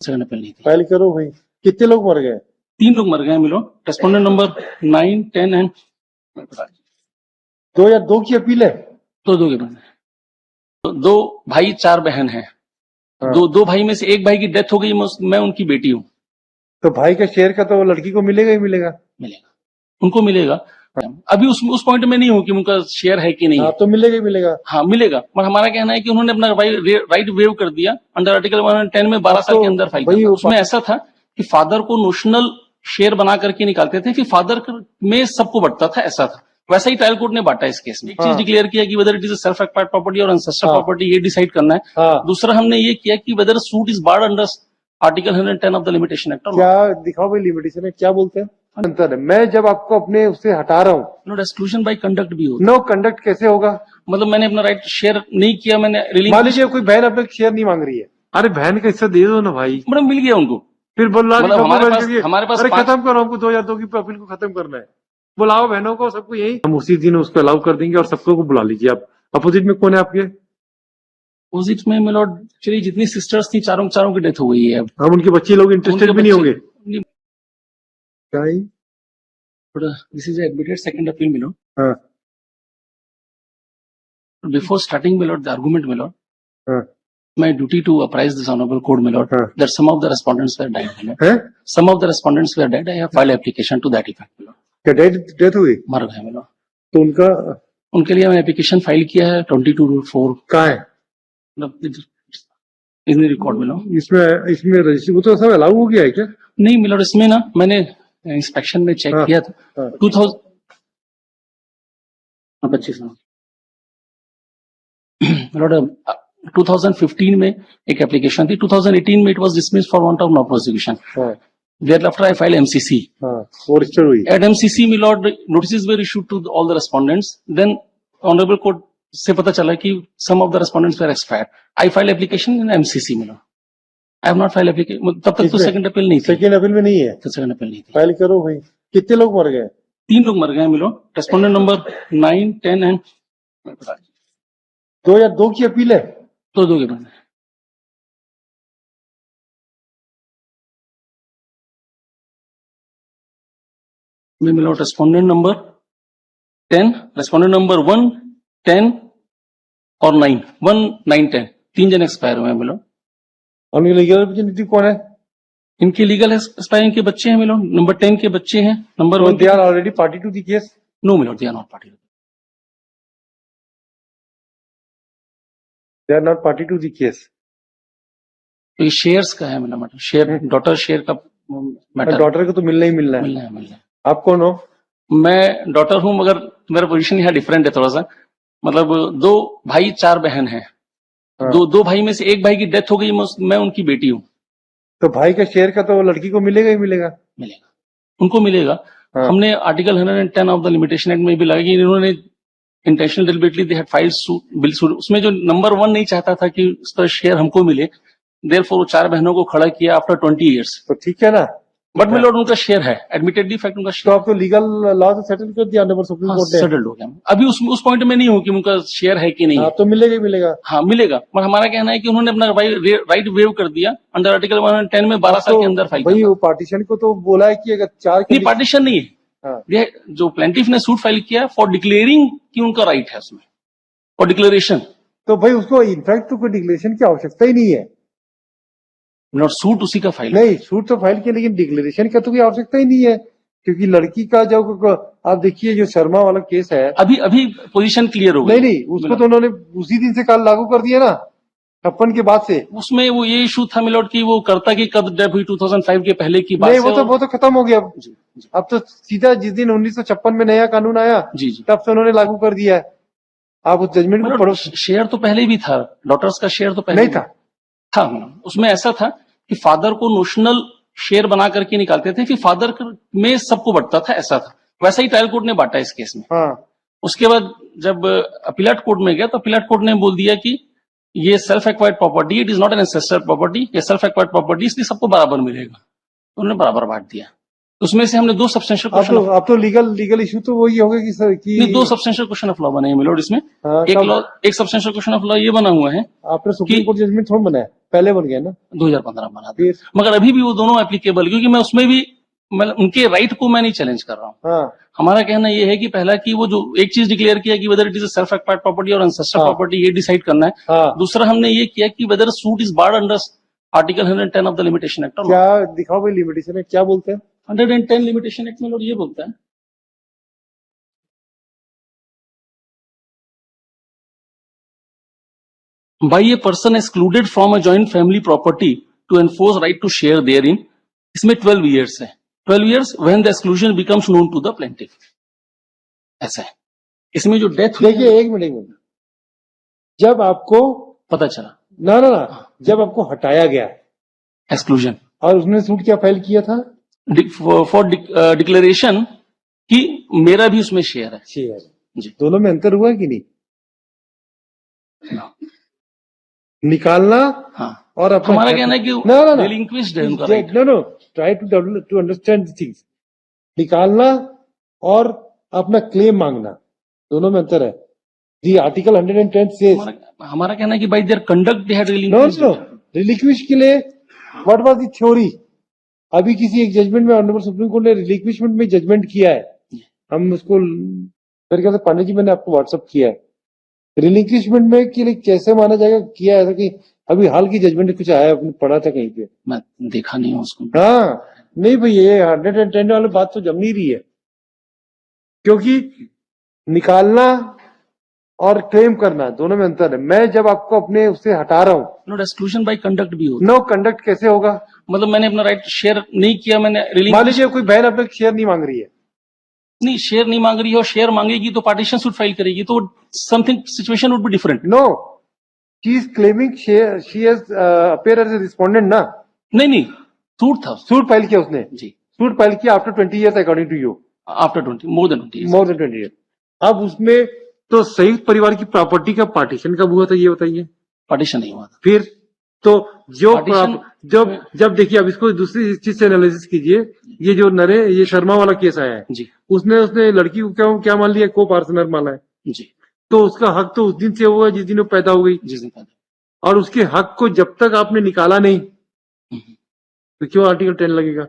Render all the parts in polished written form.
Second appeal नहीं थी। File करो भाई। कितने लोग मर गए? 3 लोग मर गए हैं मिलो। रेस्पोंडेंट नंबर 9, 10 एंड 2002 की अपील है। दो के बहन है। 2 भाई 4 बहन है। हाँ। दो भाई में से एक भाई की डेथ हो गई, मैं उनकी बेटी हूँ। तो भाई का शेयर का तो वो लड़की को मिलेगा ही मिलेगा। मिलेगा, उनको मिलेगा। अभी उस पॉइंट में नहीं हो कि उनका शेयर है कि नहीं हाँ है। तो मिलेगा ही मिलेगा। हाँ मिलेगा, पर हमारा कहना है कि उन्होंने अपना राइट वेव कर दिया अंडर आर्टिकल 110 में 12 साल के अंदर फाइल भाई करना। उसमें ऐसा था कि फादर को नोशनल शेयर बना करके निकालते थे, फिर फादर में सबको बढ़ता था, ऐसा था। वैसा ही ट्रायल कोर्ट ने बांटा इस केस में। एक चीज डिक्लेयर किया कि whether it is self acquired property और एंसेस्ट्रल प्रॉपर्टी, ये डिसाइड करना है। हाँ। दूसरा हमने ये किया कि whether suit is barred under article 110 of the limitation act. क्या दिखाओ भाई, लिमिटेशन है क्या बोलते हैं? अंतर है। मैं जब आपको अपने उससे हटा रहा हूँ, नॉट एक्सक्लूजन बाय कंडक्ट भी होता। नो कंडक्ट कैसे होगा? मतलब मैंने अपना राइट शेयर नहीं किया, मैंने रिलीज। मान लीजिए कोई बहन अपना शेयर नहीं मांग रही है, अरे बहन का हिस्सा दे दो ना भाई। मैडम मिल गया उनको। फिर बोल रहा मतलब हमारे पास अरे खत्म करो, हमको 2002 की अपील को खत्म करना है। बुलाओ बहनों को, सबको यही, हम उसी दिन उसको अलाउ कर देंगे और सबको को बुला लीजिए आप। अपोजिट में कौन है आपके? अपोजिट में मिलॉर्ड चलिए जितनी सिस्टर्स थी चारों की डेथ हो गई है। हम उनके बच्चे लोग इंटरेस्टेड भी नहीं होंगे। This is admitted second appeal मिलो। हाँ before starting milord the argument milord, हाँ my duty to apprise this honorable court milord that some of the respondents were died milord. है? Some of the respondents were dead. I have filed application to that effect milord. क्या death हुई? मर गए milord. तो उनका उनके लिए मैंने एप्लीकेशन फाइल किया है 22/4। कहाँ है? इसमें रिकॉर्ड मिलॉर्ड। इसमें रजिस्ट्री वो तो सब अलाउ हो गया है क्या? नहीं मिलॉर्ड, इसमें ना मैंने इंस्पेक्शन में चेक किया था। 2025 मिलॉर्ड 2015 में एक एप्लीकेशन थी, 2018 में it was dismissed for want of no prosecution. Thereafter I filed MCC. वो रजिस्टर हुई। At MCC, my lord, notices were issued to all the respondents. Then honorable court से पता चला कि some of the respondents were expired. I filed application in MCC में। I have not filed application. तब तक तो second appeal नहीं थी। सेकंड अपील में नहीं है तो सेकंड अपील नहीं थी। फाइल करो भाई। कितने लोग मर गए? 3 लोग मर गए मिलो। रेस्पोंडेंट नंबर 9, 10 एंड 2002 की अपील है। दो के बहन है। में मिलो रेस्पोंडेंट नंबर 10, रेस्पोंडेंट नंबर 1, 10 और 9, 1, 9, 10 3 जन एक्सपायर हुए हैं मिलो। उनकी लीगल रिप्रेजेंटेटिव कौन है? इनके लीगल एक्सपायरिंग के बच्चे हैं मिलो। नंबर 10 के बच्चे हैं। Number 1 they are already party to the case. No milord, they are not party. They are not party to the case. तो ये शेयर्स का है milord matter, share daughter share का मैटर। डॉटर को तो मिलना ही मिलना है। मिलना है। आप कौन हो? मैं डॉटर हूं, मगर मेरा पोजीशन यहाँ डिफरेंट है थोड़ा सा। मतलब 2 भाई 4 बहन है। दो भाई में से एक भाई की डेथ हो गई, मैं उनकी बेटी हूँ। तो भाई का शेयर का तो वो लड़की को मिलेगा ही मिलेगा। मिलेगा, उनको मिलेगा। हमने article 110 of the limitation act में भी लगा कि इन्होंने intentional deliberately they had filed suit. उसमें जो नंबर 1 नहीं चाहता था कि उसका शेयर हमको मिले, देयरफॉर वो 4 बहनों को खड़ा किया आफ्टर 20 ईयर्स। तो ठीक है ना, बट मिल लॉर्ड उनका शेयर है, एडमिटेडली फैक्ट उनका शेयर। तो आप तो लीगल लॉ से सेटल कर दिया अंडर सुप्रीम कोर्ट ने। सेटल्ड हो गया। अभी उस पॉइंट में नहीं हो कि उनका शेयर है कि नहीं है। तो मिलेगा ही मिलेगा। हाँ मिलेगा, पर हमारा कहना है कि उन्होंने अपना राइट वेव कर दिया अंडर आर्टिकल 110 में 12 साल के अंदर फाइल। भाई वो पार्टीशन को तो बोला है कि अगर 4 नहीं, पार्टीशन नहीं है। जो प्लेंटिफ ने सूट फाइल किया फॉर डिक्लेयरिंग कि उनका राइट है उसमें, और डिक्लेरेशन। तो भाई उसको इनफैक्ट तो कोई डिक्लेरेशन की आवश्यकता ही नहीं है। नॉट सूट उसी का फाइल नहीं, सूट तो फाइल किया, लेकिन डिक्लेरेशन का तो कोई आवश्यकता ही नहीं है। क्योंकि लड़की का जब आप देखिए जो शर्मा वाला केस है, अभी पोजीशन क्लियर हो गई। नहीं उसको तो उन्होंने उसी दिन से काल लागू कर दिया ना, 56 के बाद से। उसमें वो ये इशू था मिलोड की वो करता कि कब डेथ हुई 2005 के पहले की बात। नहीं, वो तो खत्म हो गया। अब तो सीधा जिस दिन 1956 में नया कानून आया तब से उन्होंने लागू कर दिया है। आप उस जजमेंट को पढ़ो। शेयर तो पहले भी था, डॉटर्स का शेयर तो पहले नहीं था। उसमें ऐसा था कि फादर को नोशनल शेयर बना करके निकालते थे, फिर फादर में सबको बढ़ता था, ऐसा था। वैसा ही ट्रायल कोर्ट ने बांटा इस केस में। उसके बाद जब अपीलेट कोर्ट में गया तो अपीलेट कोर्ट ने बोल दिया कि ये self acquired property, it is not an ancestor property, ये सेल्फ एक्वायर्ड प्रॉपर्टी, इसलिए सबको बराबर मिलेगा। उन्होंने बराबर बांट दिया। उसमें से हमने 2 सब्सटेंशियल क्वेश्चन अब तो लीगल इशू तो वही होगा कि सर कि नहीं, 2 सब्सटेंशियल क्वेश्चन ऑफ लॉ बने हैं मिलोड इसमें। हाँ, एक सब्सटेंशियल क्वेश्चन ऑफ लॉ ये बना हुआ है, आपने सुप्रीम कोर्ट जजमेंट थोड़ा बनाया, पहले बन गया ना, 2015 बना था, मगर अभी भी वो दोनों एप्लीकेबल, क्योंकि मैं उसमें भी उनके राइट को मैं नहीं चैलेंज कर रहा हूँ। हाँ, हमारा कहना ये है कि पहला कि वो जो एक चीज डिक्लेयर किया कि whether it is self acquired property और एंसेस्टर प्रॉपर्टी, ये डिसाइड करना है। हाँ, दूसरा हमने ये किया कि whether suit is barred under article 110 of the limitation act. क्या दिखाओ भाई, लिमिटेशन एक्ट क्या बोलते हैं? 110 लिमिटेशन एक्ट में लोग ये बोलता है, by a person excluded from a joint family property to enforce right to share therein, इसमें 12 years है। 12 years when the exclusion becomes known to the plaintiff, ऐसा है। इसमें जो डेथ, देखिए एक मिनट, जब आपको पता चला ना जब आपको हटाया गया एक्सक्लूजन, और उसने सूट क्या फाइल किया था? फॉर डिक्लेरेशन कि मेरा भी उसमें शेयर है। शेयर जी, दोनों में अंतर हुआ है कि नहीं? निकालना, हाँ, और अपना हमारा कहना है कि no. relinquished है उनका right। Try to understand the things. निकालना और अपना क्लेम मांगना, दोनों में अंतर है। दी आर्टिकल 110 से हमारा कहना है कि by their conduct they had relinquished. Relinquish के लिए व्हाट वाज द थ्योरी? अभी किसी एक जजमेंट में ऑनरेबल सुप्रीम कोर्ट ने रिलिक्विशमेंट में जजमेंट किया है, हम उसको मेरे ख्याल से पांडे जी मैंने आपको व्हाट्सअप किया है। रिलिंक्विशमेंट में के लिए कैसे माना जाएगा, किया है कि अभी हाल की जजमेंट कुछ आया, आपने पढ़ा था कहीं पे? मैं देखा नहीं हूं उसको। हाँ, नहीं भाई, ये 110 वाली बात तो जम नहीं रही है, क्योंकि निकालना और क्लेम करना दोनों में अंतर है। मैं जब आपको अपने उससे हटा रहा हूँ, नॉट एक्सक्लूजन बाय कंडक्ट भी होता। नो कंडक्ट कैसे होगा? मतलब मैंने अपना राइट शेयर नहीं किया, मैंने मान लीजिए कोई बहन अपने शेयर नहीं मांग रही है, नहीं शेयर नहीं मांग रही है, और शेयर मांगेगी तो पार्टीशन सूट फाइल करेगी, तो something situation would be different. No, she is claiming she has appear as a respondent ना। नहीं, सूट था, सूट फाइल किया उसने जी, सूट फाइल किया after 20 years according to you, after 20 more than 20 years. अब उसमें तो संयुक्त परिवार की प्रॉपर्टी का पार्टीशन कब हुआ था, ये बताइए? पार्टीशन नहीं हुआ था। फिर तो जो Partition- जब देखिए, अब इसको दूसरी चीज से एनालिसिस कीजिए। ये जो ये शर्मा वाला केस आया है जी, उसने लड़की को क्या मान लिया? को पार्टनर माना है जी, तो उसका हक तो उस दिन से हुआ जिस दिन वो पैदा हो गई, जिस दिन पैदा। और उसके हक को जब तक आपने निकाला नहीं तो क्यों आर्टिकल 10 लगेगा?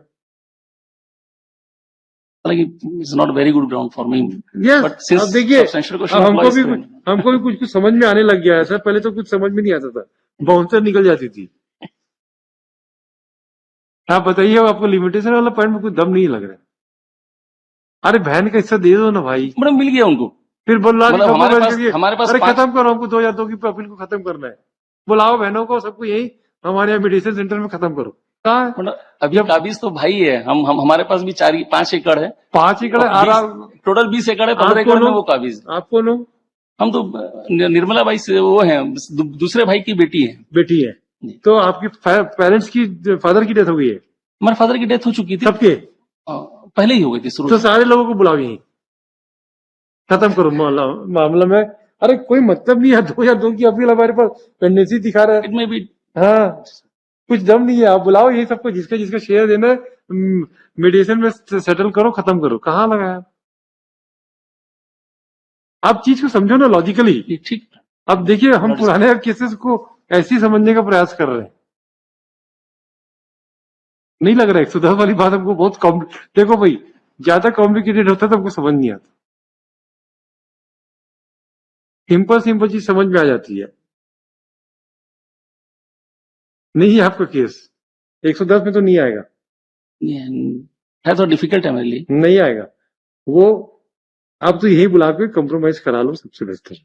It's not very good ground for me. Yes, अब देखिए, हमको भी कुछ समझ में आने लग गया है सर। पहले तो कुछ समझ में नहीं आता था, बाउंसर निकल जाती थी। आप बताइए, अब आपको लिमिटेशन वाला पॉइंट में कुछ दम नहीं लग रहा है। अरे बहन का हिस्सा दे दो ना भाई। मैडम मिल गया उनको, फिर बोला हमारे पास अरे खत्म करो, हमको 2002 की प्रॉफिट को खत्म करना है। बुलाओ बहनों को, सबको यही हमारे यहाँ मेडिसिन सेंटर में खत्म करो। मतलब अभी काबिज तो भाई है, हम हमारे पास भी 5 एकड़ है। 5 एकड़ टोटल 20 एकड़ है, 15 एकड़ में वो काबिज। आपको नो, हम तो निर्मला बाई से वो है, दूसरे भाई की बेटी है। तो आपके पेरेंट्स की, फादर की डेथ हो गई है? हमारे फादर की डेथ हो चुकी थी, सबके पहले ही हो गई थी शुरू। तो सारे लोगों को बुलाओ, यही खत्म करो मामला में। अरे कोई मतलब नहीं है, 2002 की अपील हमारे पास पेंडेंसी दिखा रहा है। इट में भी हाँ, कुछ दम नहीं है। आप बुलाओ यही सबको, जिसका शेयर देना है मीडिएशन में सेटल करो, खत्म करो। कहाँ लगाया? आप चीज को समझो ना लॉजिकली। ठीक। अब देखिए, हम पुराने केसेस को ऐसे समझने का प्रयास कर रहे हैं। नहीं लग रहा है 110 वाली बात हमको बहुत देखो भाई, ज्यादा कॉम्प्लिकेटेड होता तो हमको समझ नहीं आता। सिंपल चीज समझ में आ जाती है। नहीं है आपका केस 110 में तो नहीं आएगा, है तो डिफिकल्ट है मेरे लिए, नहीं आएगा वो। आप तो यही बुला के कंप्रोमाइज करा लो, सबसे बेहतर।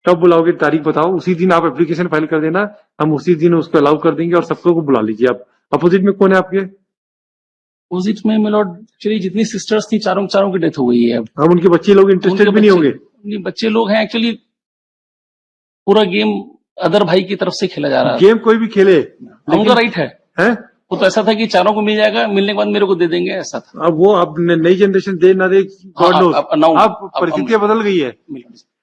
कब बुलाओगे? तारीख बताओ, उसी दिन आप एप्लीकेशन फाइल कर देना, हम उसी दिन उसको अलाउ कर देंगे, और सबको को बुला लीजिए। आप अपोजिट में कौन है आपके? अपोजिट में मिलोड एक्चुअली जितनी सिस्टर्स थी, चारों की डेथ हो गई है। अब हम उनके बच्चे लोग इंटरेस्टेड भी नहीं होंगे। बच्चे लोग हैं एक्चुअली, पूरा गेम अदर भाई की तरफ से खेला जा रहा है। गेम कोई भी खेले, उनका राइट है। वो तो ऐसा था कि चारों को मिल जाएगा, मिलने के बाद मेरे को दे देंगे, ऐसा था। अब वो अब नई जनरेशन दे ना दे, गॉड नोस। अब परिस्थितियां बदल गई है।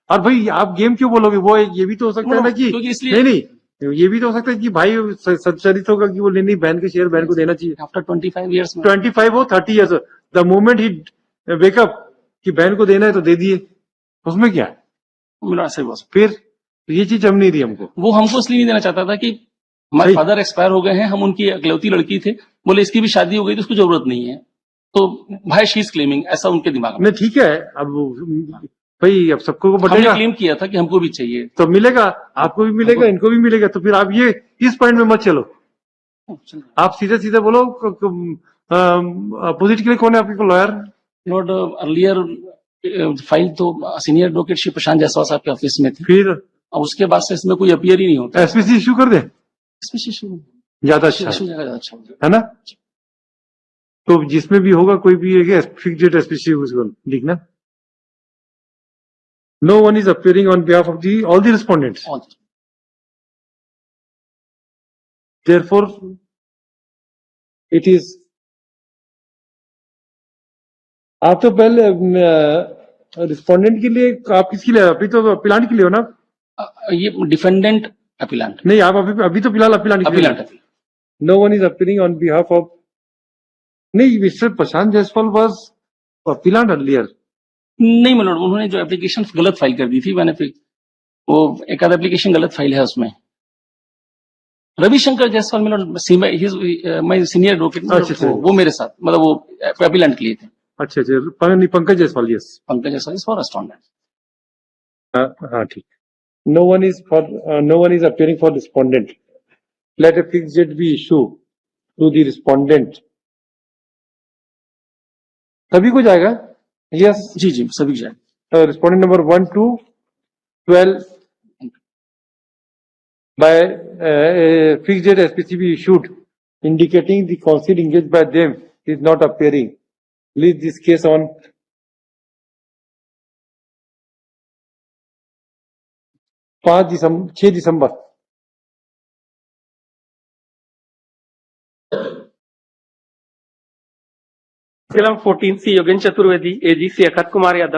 और भाई आप गेम क्यों बोलोगे? वो ये भी तो हो सकता है ना कि नहीं, ये भी तो हो सकता है कि भाई सच्चरित होगा कि वो नहीं बहन के शेयर बहन को देना चाहिए। आफ्टर 25 years में 25 हो 30 years, the moment he wake up कि बहन को देना है तो दे दिए, उसमें क्या है? मिला ऐसे बस। फिर ये चीज हम नहीं दी हमको। वो हमको इसलिए नहीं देना चाहता था कि हमारे सही। फादर एक्सपायर हो गए हैं, हम उनकी इकलौती लड़की थे, बोले इसकी भी शादी हो गई तो उसको जरूरत नहीं है, तो भाई शी इज क्लेमिंग, ऐसा उनके दिमाग में। नहीं ठीक है, अब भाई अब सबको को हमने बटेगा क्लेम किया था कि हमको भी चाहिए। तो मिलेगा, आपको भी मिलेगा, इनको भी मिलेगा। तो फिर आप ये इस पॉइंट में मत चलो, आप सीधे सीधे बोलो अपोजिट के लिए कौन है आपके लॉयर? लॉर्ड अर्लियर फाइल तो सीनियर एडवोकेट श्री प्रशांत जायसवाल साहब के ऑफिस में थी, फिर और उसके बाद से इसमें कोई अपीयर ही नहीं होता। एसपीसी इश्यू कर दे, इसमें इशू ज्यादा अच्छा ज्यादा अच्छा होगा। है ना? तो जिसमें भी होगा कोई भी फिक्स्ड एसपीसी उसको लिखना। No one is appearing on behalf of the all the respondents, therefore it is. आप तो पहले रिस्पोंडेंट के लिए, आप किसके लिए? अभी तो अपिलांट के लिए हो ना? ये डिफेंडेंट अपिलांट। नहीं, आप अभी तो फिलहाल अपिलांट के लिए। Appellant. No one is appearing on behalf of, नहीं, mister Prashant Jaiswal was appellant earlier. नहीं मिलोड, उन्होंने जो एप्लीकेशन गलत फाइल कर दी थी, मैंने फिर वो एक आध एप्लीकेशन गलत फाइल है उसमें। Ravishankar Jaiswal milord my senior advocate, वो मेरे साथ, मतलब वो अपिलांट के लिए थे। अच्छा अच्छा, Pankaj Jaiswal, yes, Pankaj Jaiswal is for respondent. हाँ ठीक। No one is appearing for respondent, let a fixed date be issue to the respondent. सभी को जाएगा? यस जी जी, सभी जाए। Respondent number 1 to 12 by a fixed date SPC be issued indicating the counsel engaged by them is not appearing. Leave this case on 6 December. Film 14 C Yogendra Chaturvedi, AG C अखत कुमार यादव।